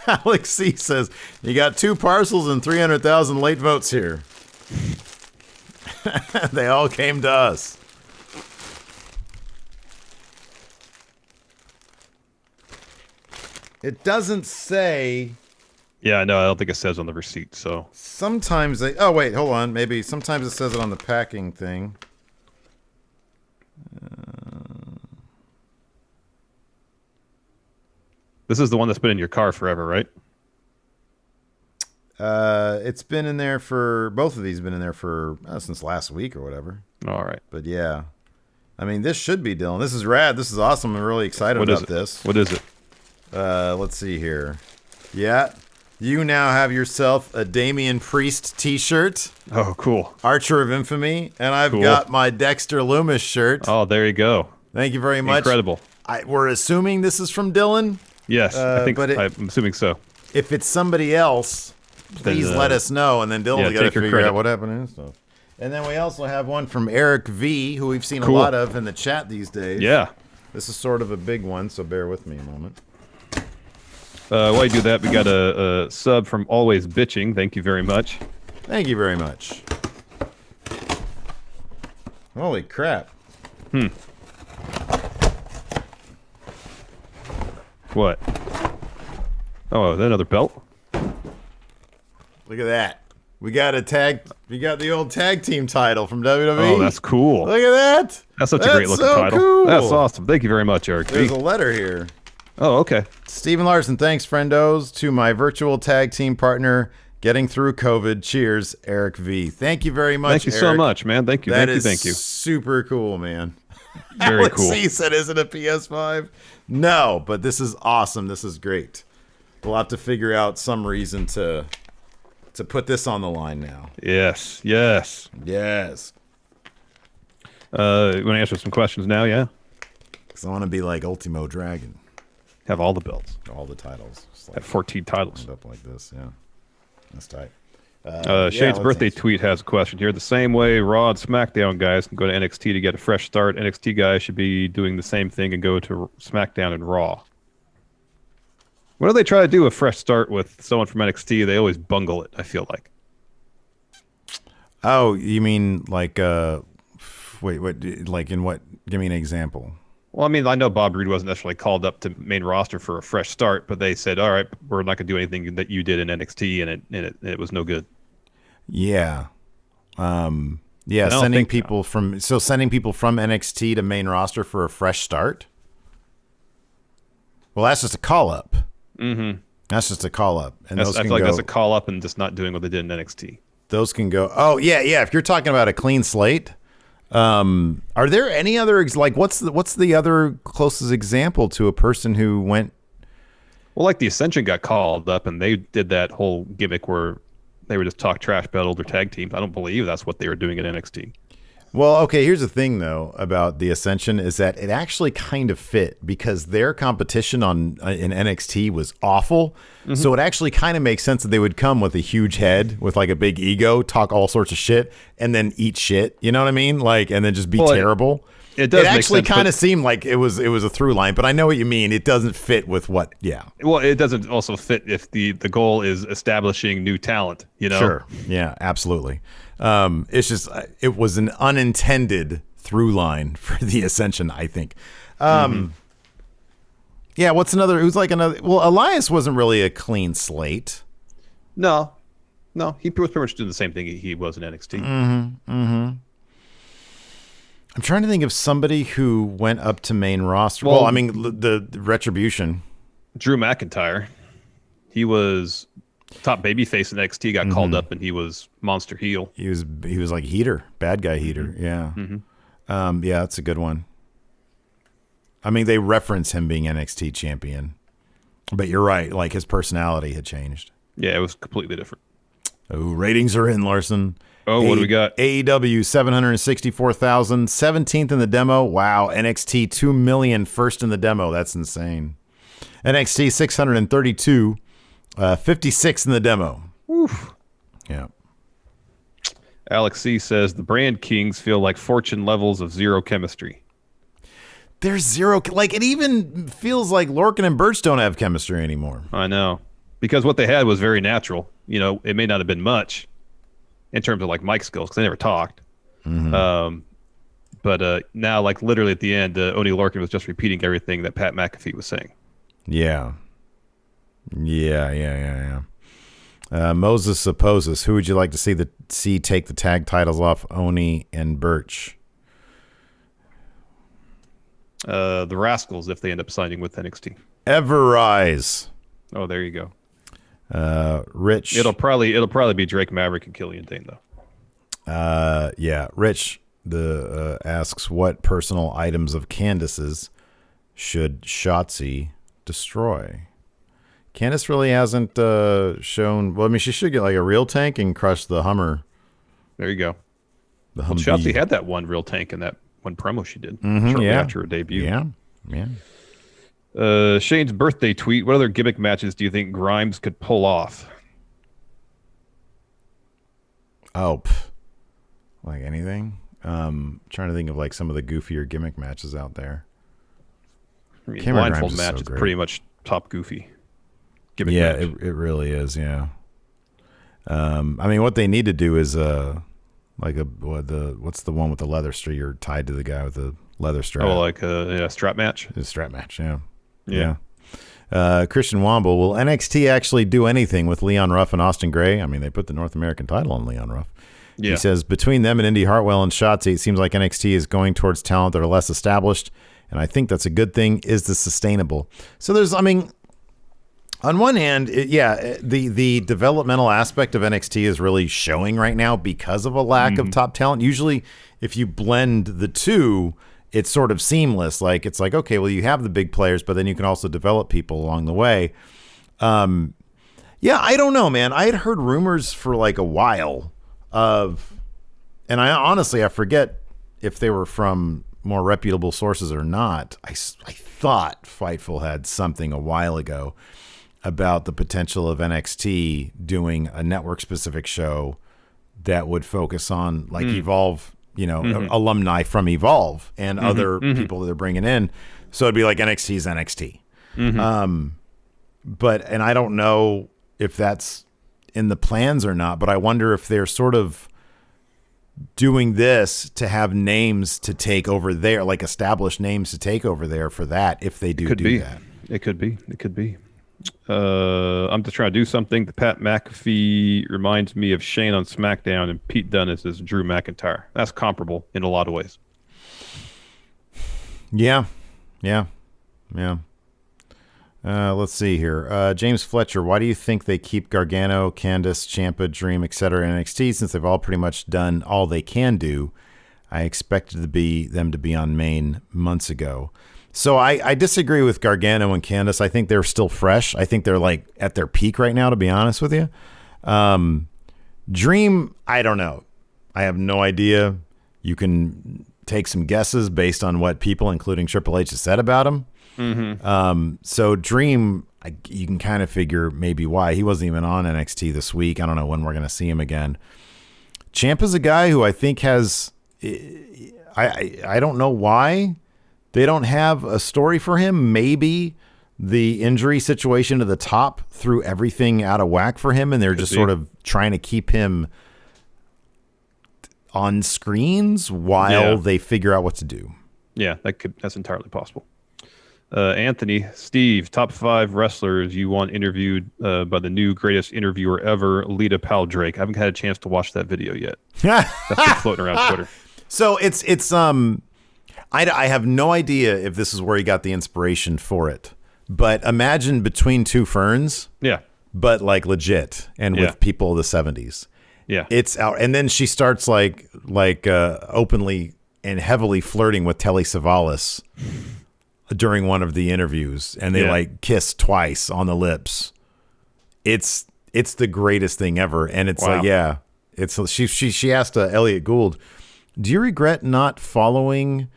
Alex C says, you got 2 parcels and 300,000 late votes here. They all came to us. It doesn't say. Yeah, no, I don't think it says on the receipt. So sometimes they. Oh wait, hold on. Maybe sometimes it says it on the packing thing. This is the one that's been in your car forever, right? It's been in there for both of these. Have been in there for since last week or whatever. All right, but yeah, I mean this should be Dylan. This is rad. This is awesome. I'm really excited about this. What is it? Let's see here. Yeah, you now have yourself a Damian Priest T-shirt. Oh, cool. Archer of Infamy, and I've got my Dexter Lumis shirt. Oh, there you go. Thank you very much. Incredible. We're assuming this is from Dylan. Yes, I think. I'm assuming so. If it's somebody else, please let us know, and then Dylan's got to figure out what happened and stuff. And then we also have one from Eric V, who we've seen a lot of in the chat these days. Yeah. This is sort of a big one, so bear with me a moment. While you do that, we got a sub from Always Bitching. Thank you very much. Thank you very much. Holy crap. What? Oh, is that another belt? Look at that. We got the old tag team title from WWE. Oh, that's cool. Look at that. That's such a great looking title. Cool. That's awesome. Thank you very much, Eric. There's a letter here. Oh, okay. Stephen Larson, thanks, friendos. To my virtual tag team partner, getting through COVID. Cheers, Eric V. Thank you very much, Thank you so much, man. Thank you. That thank you. Super cool, man. Very cool. C said, is it a PS5? No, but this is awesome. This is great. We'll have to figure out some reason to put this on the line now. Yes. You Want to answer some questions now? Yeah. Because I want to be like Ultimo Dragon. Have all the belts. All the titles. Just like have 14 titles. Up like this, yeah. That's tight. Shane's birthday tweet has a question here. The same way Raw and SmackDown guys can go to NXT to get a fresh start, NXT guys should be doing the same thing and go to SmackDown and Raw. Whenever they try to do a fresh start with someone from NXT, they always bungle it, I feel like. Oh, you mean like, wait, what, like in what? Give me an example. Well, I mean, I know Bob Roode wasn't necessarily called up to main roster for a fresh start, but they said, all right, we're not going to do anything that you did in NXT, and it was no good. Yeah. Sending people from NXT to main roster for a fresh start. Well, that's just a call up. Mm-hmm. That's just a call up. And I feel like that's a call up and just not doing what they did in NXT. Those can go. Oh, yeah. If you're talking about a clean slate, are there any other, like, what's the other closest example to a person who went? Well, like the Ascension got called up and they did that whole gimmick where they were just talk trash about older tag teams. I don't believe that's what they were doing at NXT. Well, okay, here's the thing, though, about the Ascension is that it actually kind of fit because their competition in NXT was awful. Mm-hmm. So it actually kind of makes sense that they would come with a huge head, with like a big ego, talk all sorts of shit, and then eat shit. You know what I mean? Like, and then just be terrible. It does. It actually kind of seemed like it was a through line, but I know what you mean. It doesn't fit with what. Yeah. Well, it doesn't also fit if the goal is establishing new talent. You know. Sure. Yeah. Absolutely. It's just it was an unintended through line for the Ascension, I think. Yeah. What's another? Who's like another? Well, Elias wasn't really a clean slate. No, he was pretty much doing the same thing he was in NXT. I'm trying to think of somebody who went up to main roster. Well, I mean, the Retribution. Drew McIntyre. He was top babyface in NXT, got called up, and he was monster heel. He was like heater, bad guy heater. Yeah. Yeah, that's a good one. I mean, they reference him being NXT champion, but you're right. Like, his personality had changed. Yeah, it was completely different. Oh, ratings are in, Larson. Oh, what do we got? AEW 764,000, 17th in the demo. Wow, NXT 2 million, first in the demo. That's insane. NXT 632, 56 in the demo. Oof. Yeah. Alex C says the Brand Kings feel like Fortune levels of zero chemistry. There's zero. Like, it even feels like Lorcan and Burch don't have chemistry anymore. I know, because what they had was very natural. You know, it may not have been much in terms of like mic skills because they never talked. But now, like literally at the end, Oni Lorcan was just repeating everything that Pat McAfee was saying. Yeah. Moses Supposes, who would you like to see take the tag titles off Oni and Burch? The Rascals, if they end up signing with NXT. Everrise. Oh, there you go. Rich. It'll probably be Drake Maverick and Killian Dane though. Yeah. Rich asks what personal items of Candice's should Shotzi destroy? Candice really hasn't shown. Well, I mean, she should get like a real tank and crush the Hummer. There you go. The Humvee. Shotzi had that one real tank in that one promo she did shortly after her debut. Yeah. Shane's birthday tweet. What other gimmick matches do you think Grimes could pull off? Oh, like anything. Trying to think of like some of the goofier gimmick matches out there. I mean, blindfold match is pretty much top goofy gimmick match. It really is. Yeah. I mean, what they need to do is what's the one with the leather strap? You're tied to the guy with the leather strap. Oh, like a strap match. A strap match. Yeah. Christian Womble, will NXT actually do anything with Leon Ruff and Austin Gray? I mean, they put the North American title on Leon Ruff. Yeah. He says, between them and Indy Hartwell and Shotzi, it seems like NXT is going towards talent that are less established, and I think that's a good thing. Is this sustainable? So there's, I mean, on one hand, the developmental aspect of NXT is really showing right now because of a lack of top talent. Usually, if you blend the two, it's sort of seamless. Like, it's like, okay, well, you have the big players, but then you can also develop people along the way. I don't know, man. I had heard rumors for like a while and I forget if they were from more reputable sources or not. I thought Fightful had something a while ago about the potential of NXT doing a network-specific show that would focus on like Evolve, alumni from Evolve and other people that they're bringing in. So it'd be like NXT's NXT. And I don't know if that's in the plans or not, but I wonder if they're sort of doing this to have names to take over there, like established names to take over there for that, if they do that. It could be. I'm just trying to do something. The Pat McAfee reminds me of Shane on SmackDown, and Pete Dunne is Drew McIntyre. That's comparable in a lot of ways. Yeah. Let's see here. James Fletcher, why do you think they keep Gargano, Candice, Ciampa, Dream, etc. in NXT since they've all pretty much done all they can do? I expected them to be on main months ago. So I disagree with Gargano and Candice. I think they're still fresh. I think they're like at their peak right now, to be honest with you. Dream, I don't know. I have no idea. You can take some guesses based on what people, including Triple H, have said about him. So Dream, you can kind of figure maybe why. He wasn't even on NXT this week. I don't know when we're going to see him again. Ciampa's a guy who I think has, I don't know why they don't have a story for him. Maybe the injury situation to the top threw everything out of whack for him, and they're just sort of trying to keep him on screens while they figure out what to do. Yeah, that's entirely possible. Anthony, Steve, top 5 wrestlers you want interviewed by the new greatest interviewer ever, Lita Paldrake. I haven't had a chance to watch that video yet. That's been floating around Twitter. So it's I have no idea if this is where he got the inspiration for it, but imagine Between Two Ferns. Yeah. But like legit and with people of the 70s. Yeah. It's out. And then she starts like openly and heavily flirting with Telly Savalas during one of the interviews, and they like kiss twice on the lips. It's the greatest thing ever. And it's she asked Elliot Gould, do you regret not following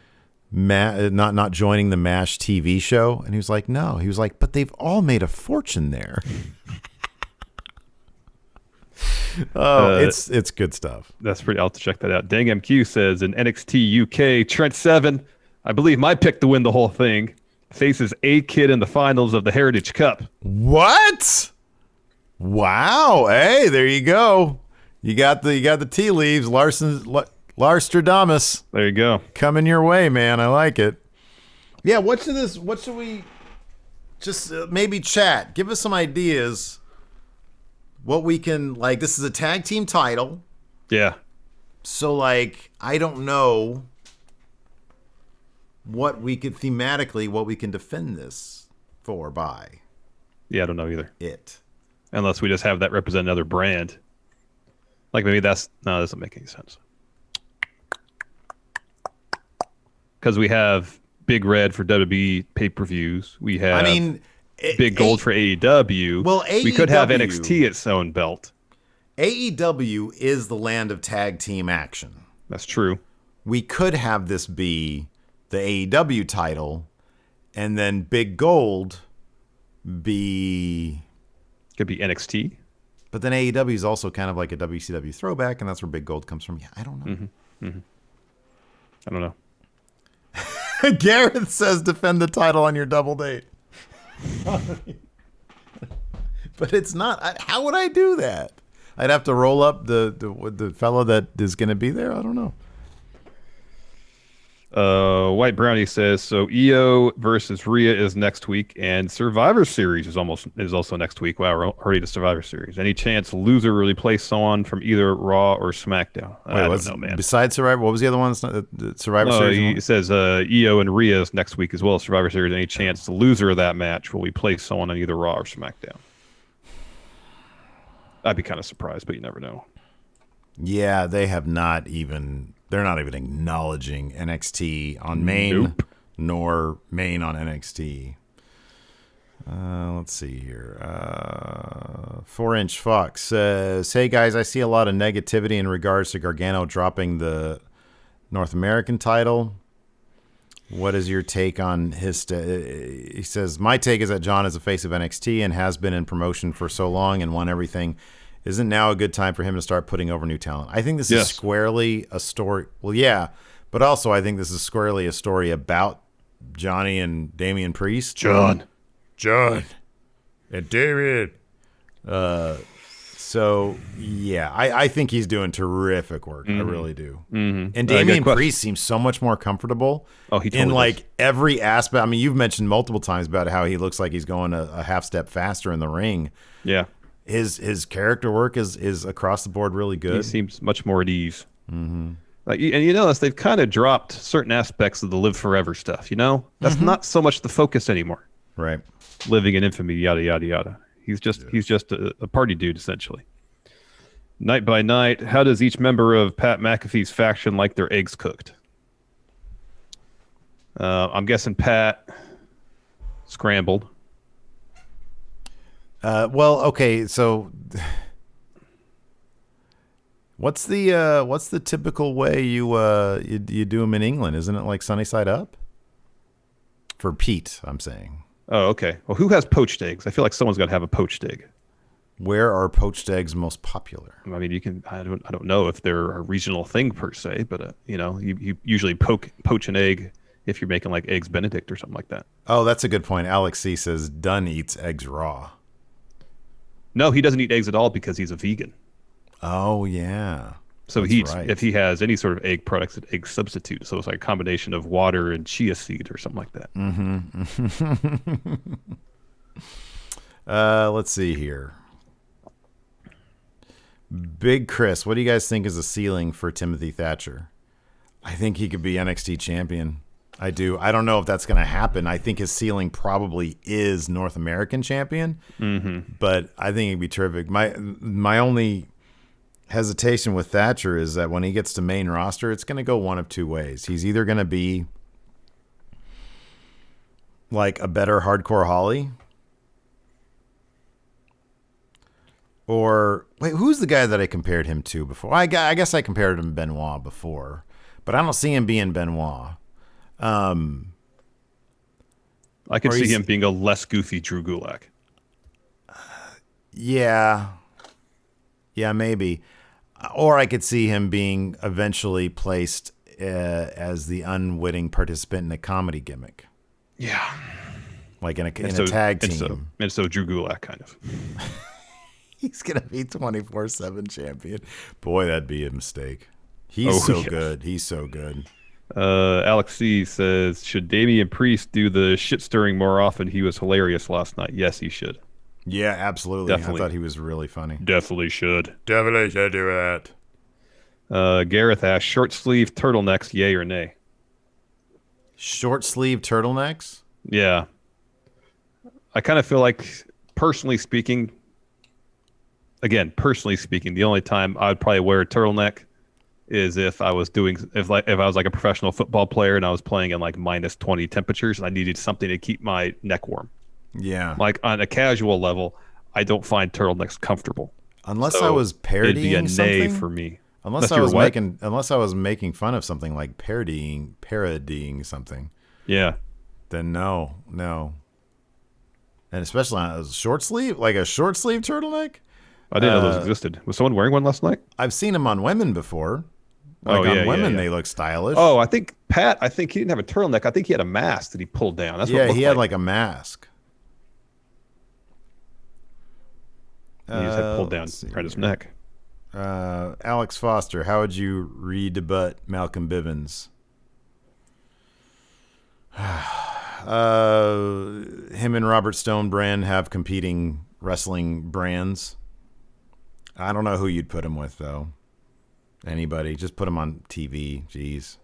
not joining the MASH TV show? And he was like, no. He was like, but they've all made a fortune there. It's good stuff. That's pretty. I'll have to check that out. Dang MQ says in NXT UK, Trent Seven, I believe my pick to win the whole thing, faces A-Kid in the finals of the Heritage Cup. What? Wow. Hey, there you go. You got the tea leaves. Larstradamus. There you go. Coming your way, man. I like it. Yeah, what should we just maybe chat? Give us some ideas. What we can, like, this is a tag team title. Yeah. So, like, I don't know what we could thematically, what we can defend this for by. Yeah, I don't know either. Unless we just have that represent another brand. Like, maybe that doesn't make any sense. Because we have Big Red for WWE pay-per-views. We have Big Gold for AEW. Well, AEW, we could have NXT its own belt. AEW is the land of tag team action. That's true. We could have this be the AEW title, and then Big Gold could be NXT. But then AEW is also kind of like a WCW throwback, and that's where Big Gold comes from. Yeah, I don't know. I don't know. Gareth says defend the title on your double date. But it's not. How would I do that? I'd have to roll up the fellow that is going to be there. I don't know. White Brownie says so. EO versus Rhea is next week, and Survivor Series is also next week. Wow, we're already to Survivor Series. Any chance loser will replace someone from either Raw or SmackDown? I don't know, man. Besides Survivor, what was the other one? The Survivor Series. It says EO and Rhea is next week as well as Survivor Series. Any chance the loser of that match will replace someone on either Raw or SmackDown? I'd be kind of surprised, but you never know. Yeah, they're not even acknowledging NXT on main, nor main on NXT. Let's see here. 4-Inch Fox says, hey guys, I see a lot of negativity in regards to Gargano dropping the North American title. What is your take on his? He says, my take is that John is the face of NXT and has been in promotion for so long and won everything. Isn't now a good time for him to start putting over new talent? I think this is squarely a story. Well, yeah, but also I think this is squarely a story about Johnny and Damian Priest. John, and David. So yeah, I think he's doing terrific work. I really do. And Damian Priest seems so much more comfortable. Oh, he totally in like does. every aspect. I mean, you've mentioned multiple times about how he looks like he's going a half step faster in the ring. Yeah, his character work is across the board really good. He seems much more at ease. Like, and you notice they've kind of dropped certain aspects of the live forever stuff. You know, that's not so much the focus anymore. Right. Living in infamy, yada yada yada. He's just a party dude essentially. Night by night, how does each member of Pat McAfee's faction like their eggs cooked? I'm guessing Pat scrambled. Well, okay, so what's the typical way you do them in England? Isn't it like sunny side up? For Pete, I'm saying. Oh, okay. Well, who has poached eggs? I feel like someone's got to have a poached egg. Where are poached eggs most popular? I mean, you can. I don't know if they're a regional thing per se, but you usually poach an egg if you're making like eggs Benedict or something like that. Oh, that's a good point. Alex C says Dunn eats eggs raw. No, he doesn't eat eggs at all because he's a vegan. Oh yeah. So if he has any sort of egg products, it's egg substitute. So it's like a combination of water and chia seed or something like that. Let's see here. Big Chris, what do you guys think is the ceiling for Timothy Thatcher? I think he could be NXT champion. I do. I don't know if that's going to happen. I think his ceiling probably is North American champion, but I think he'd be terrific. My only hesitation with Thatcher is that when he gets to main roster, it's going to go one of two ways. He's either going to be like a better hardcore Holly, or wait, who's the guy that I compared him to before? I guess I compared him to Benoit before, but I don't see him being Benoit. I could see him being a less goofy Drew Gulak. Yeah, maybe. Or I could see him being eventually placed as the unwitting participant in a comedy gimmick. Yeah. Like in a tag team. And so Drew Gulak kind of. He's going to be 24/7 champion. Boy, that'd be a mistake. He's good. He's so good. Alex C says, should Damian Priest do the shit stirring more often? He was hilarious last night. Yes, he should. Yeah, absolutely. Definitely. I thought he was really funny. Definitely should. Definitely should do that. Gareth asks, short sleeve turtlenecks, yay or nay? Short sleeve turtlenecks? Yeah. I kind of feel like, personally speaking, the only time I'd probably wear a turtleneck is if I was like a professional football player and I was playing in like -20 temperatures and I needed something to keep my neck warm. Yeah. Like on a casual level, I don't find turtlenecks comfortable. Unless I was parodying it'd be a something. nay for me. Unless I was making fun of something like parodying something. Yeah. Then no. And especially on a short sleeve turtleneck? I didn't know those existed. Was someone wearing one last night? I've seen them on women before. On women, they look stylish. Oh, I think Pat, he didn't have a turtleneck. I think he had a mask that he pulled down. That's what it looked he had like a mask. He just had pulled down around his neck. Alex Foster, how would you rebut Malcolm Bivens? Him and Robert Stonebrand have competing wrestling brands. I don't know who you'd put him with, though. Anybody. Just put him on TV. Jeez.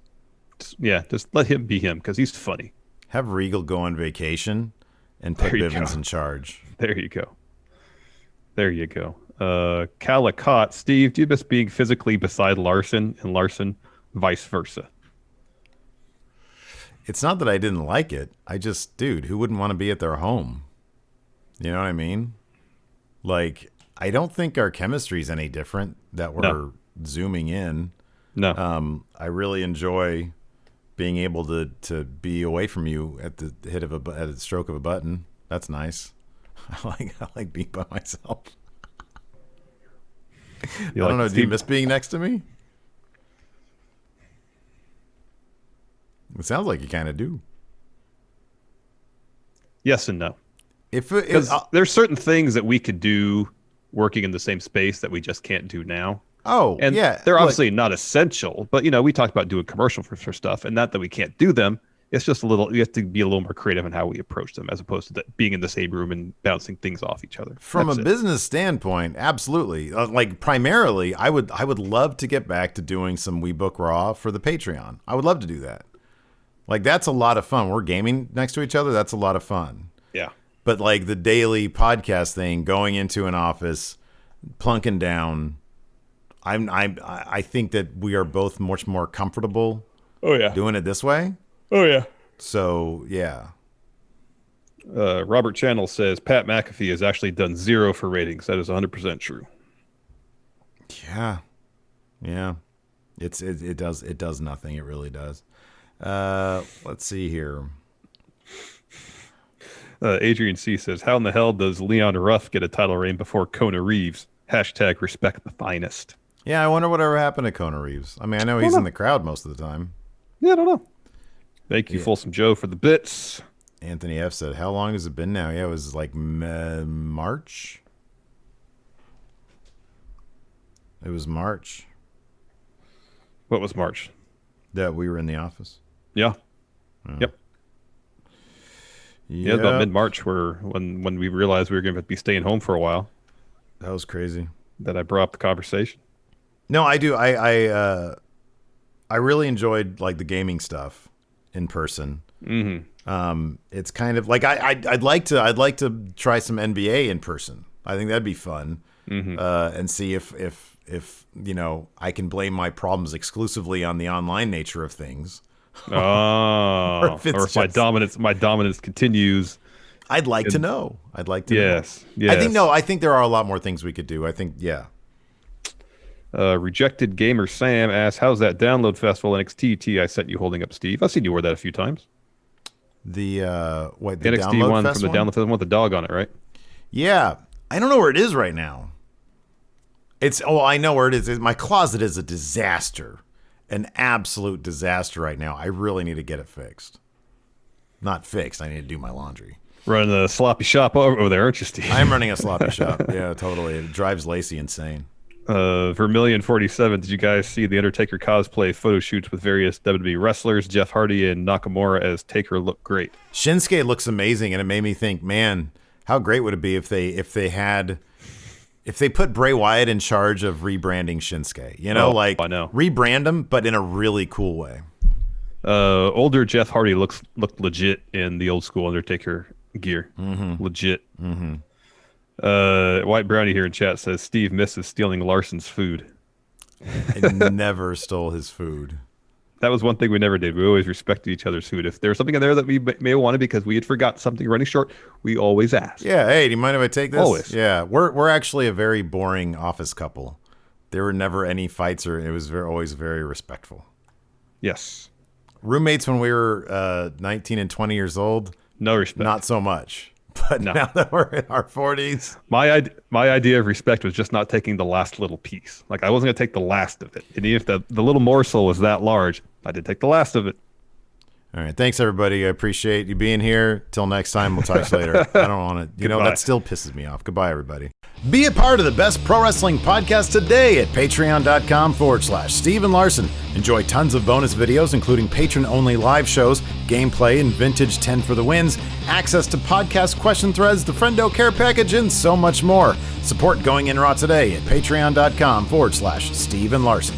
Yeah, just let him be him because he's funny. Have Regal go on vacation and put Bivens in charge. There you go. Calicott, Steve, do you miss being physically beside Larson and Larson vice versa? It's not that I didn't like it. I just, dude, who wouldn't want to be at their home? You know what I mean? Like, I don't think our chemistry is any different that we're zooming in. No. I really enjoy being able to be away from you at the at the stroke of a button. That's nice. I like being by myself. I don't know. Do you miss being next to me? It sounds like you kind of do. Yes and no. Because there's certain things that we could do working in the same space that we just can't do now. Oh, and yeah. They're obviously not essential, but we talked about doing commercial for stuff, and not that we can't do them. It's just we have to be a little more creative in how we approach them, as opposed to being in the same room and bouncing things off each other. From a business standpoint, absolutely. Like primarily, I would love to get back to doing some We Book Raw for the Patreon. I would love to do that. Like, that's a lot of fun. We're gaming next to each other. That's a lot of fun. Yeah. But like the daily podcast thing, going into an office, plunking down, I think that we are both much more comfortable. Oh yeah. Doing it this way. Oh yeah. So yeah. Robert Channel says Pat McAfee has actually done 0 for ratings. That is 100% true. Yeah. Yeah. It does nothing. It really does. Let's see here. Adrian C says, how in the hell does Leon Ruff get a title reign before Kona Reeves? # respect the finest. Yeah, I wonder whatever happened to Kona Reeves. I mean, I know he's in the crowd most of the time. Yeah, I don't know. Thank you, Folsom Joe, for the bits. Anthony F said, how long has it been now? Yeah, it was like March. It was March. What was March? That we were in the office. Yeah. Yep. Yeah, about mid-March, when we realized we were going to be staying home for a while. That was crazy. That I brought up the conversation. No, I do. I really enjoyed like the gaming stuff in person. Mm-hmm. It's kind of like I'd like to try some NBA in person. I think that'd be fun. Mm-hmm. And see if I can blame my problems exclusively on the online nature of things. Oh, or if my dominance continues. I'd like to know. I'd like to know. Yes. I think there are a lot more things we could do. I think, yeah. Rejected Gamer Sam asks, how's that download festival NXT T I sent you holding up, Steve? I've seen you wear that a few times. The NXT download one fest from the download festival with the dog on it, right? Yeah. I don't know where it is right now. I know where it is. My closet is a disaster. An absolute disaster right now. I really need to get it fixed. Not fixed. I need to do my laundry. Running a sloppy shop over there, aren't you, Steve? I'm running a sloppy shop. Yeah, totally. It drives Lacey insane. Vermilion 47. Did you guys see the Undertaker cosplay photo shoots with various WWE wrestlers? Jeff Hardy and Nakamura as Taker look great. Shinsuke looks amazing, and it made me think, man, how great would it be if they put Bray Wyatt in charge of rebranding Shinsuke? I know. Rebrand him, but in a really cool way. Older Jeff Hardy looked legit in the old school Undertaker gear. Mm-hmm. Legit. Mm-hmm. White Brownie here in chat says Steve misses stealing Larson's food. I never stole his food. That was one thing we never did. We always respected each other's food. If there was something in there that we may have wanted because we had forgot something running short, we always asked. Yeah, hey, do you mind if I take this? Always. Yeah, we're actually a very boring office couple. There were never any fights, or it was always very respectful. Yes. Roommates when we were 19 and 20 years old. No respect. Not so much. But now that we're in our 40s. My idea of respect was just not taking the last little piece. Like, I wasn't going to take the last of it. And even if the little morsel was that large, I did take the last of it. All right. Thanks, everybody. I appreciate you being here. Till next time. We'll talk to you later. I don't want to, that still pisses me off. Goodbye, everybody. Be a part of the best pro wrestling podcast today at patreon.com/Steven Larson. Enjoy tons of bonus videos, including patron-only live shows, gameplay, and vintage 10 for the wins, access to podcast question threads, the Friendo Care Package, and so much more. Support Going In Raw today at patreon.com/Steven Larson.